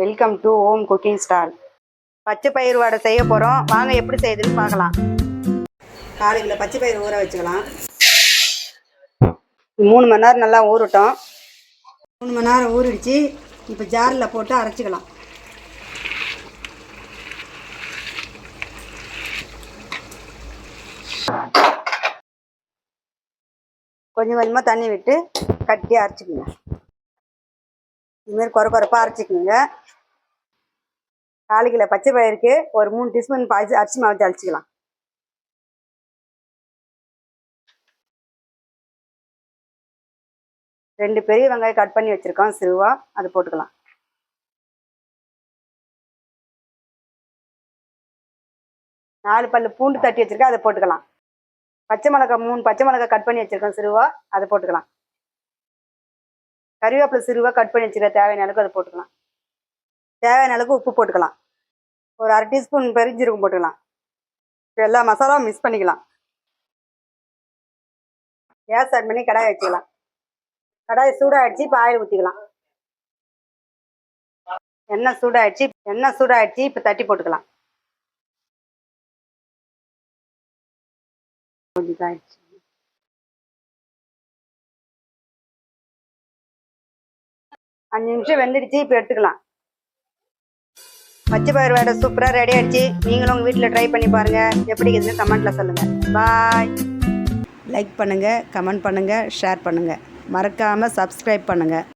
Welcome to home cooking stall. பச்சை பயிர் வடை செய்ய போகிறோம். வாங்க எப்படி செய்யுதுன்னு பார்க்கலாம். 4 கிலோ பச்சை பயிர் ஊற வச்சுக்கலாம். 3 மணி நேரம் நல்லா ஊறட்டும். 3 மணி நேரம் ஊறிடுச்சு. இப்போ ஜாரில் போட்டு அரைச்சிக்கலாம். கொஞ்சம் கொஞ்சமாக தண்ணி விட்டு கட்டி அரைச்சிக்கோங்க. இதுமாரி குறைப்பாக அரைச்சிக்கோங்க. 4 கிலோ பச்சை பயிருக்கு ஒரு 3 டீஸ்பூன் அரிசி மாவு தெளிச்சிக்கலாம். ரெண்டு பெரிய வெங்காயம் கட் பண்ணி வச்சுருக்கோம் சிறுவா, அது போட்டுக்கலாம். நாலு பல்லு பூண்டு தட்டி வச்சுருக்கேன், அதை போட்டுக்கலாம். பச்சை மிளகாய் 3 பச்சை மிளகாய் கட் பண்ணி வச்சுருக்கோம் சிறுவா, அதை போட்டுக்கலாம். கறிவேப்பிலை சிறுவா கட் பண்ணி வச்சுருக்க தேவையான அளவுக்கு அதை போட்டுக்கலாம். தேவையான அளவுக்கு உப்பு போட்டுக்கலாம். ஒரு 1/2 டீஸ்பூன் பெருஞ்சீரகம் போட்டுக்கலாம். எல்லா மசாலாவும் மிக்ஸ் பண்ணிக்கலாம். கேஸ் ஆட் பண்ணி கடாயை வச்சுக்கலாம். கடாய் சூடாகிடுச்சு. இப்போ ஆயில் ஊற்றிக்கலாம். எண்ணெய் சூடாகிடுச்சு. இப்போ தட்டி போட்டுக்கலாம். கொஞ்சம் ஆயிடுச்சு. அஞ்சு நிமிஷம் வெந்துடுச்சு. இப்போ எடுத்துக்கலாம். பச்சை பயிர் வடை சூப்பராக ரெடி ஆகிடுச்சு. நீங்களும் உங்கள் வீட்டில் ட்ரை பண்ணி பாருங்கள். எப்படி இருக்குதுன்னு கமெண்ட்டில் சொல்லுங்கள். பாய். லைக் பண்ணுங்கள், கமெண்ட் பண்ணுங்கள், ஷேர் பண்ணுங்கள். மறக்காமல் சப்ஸ்கிரைப் பண்ணுங்கள்.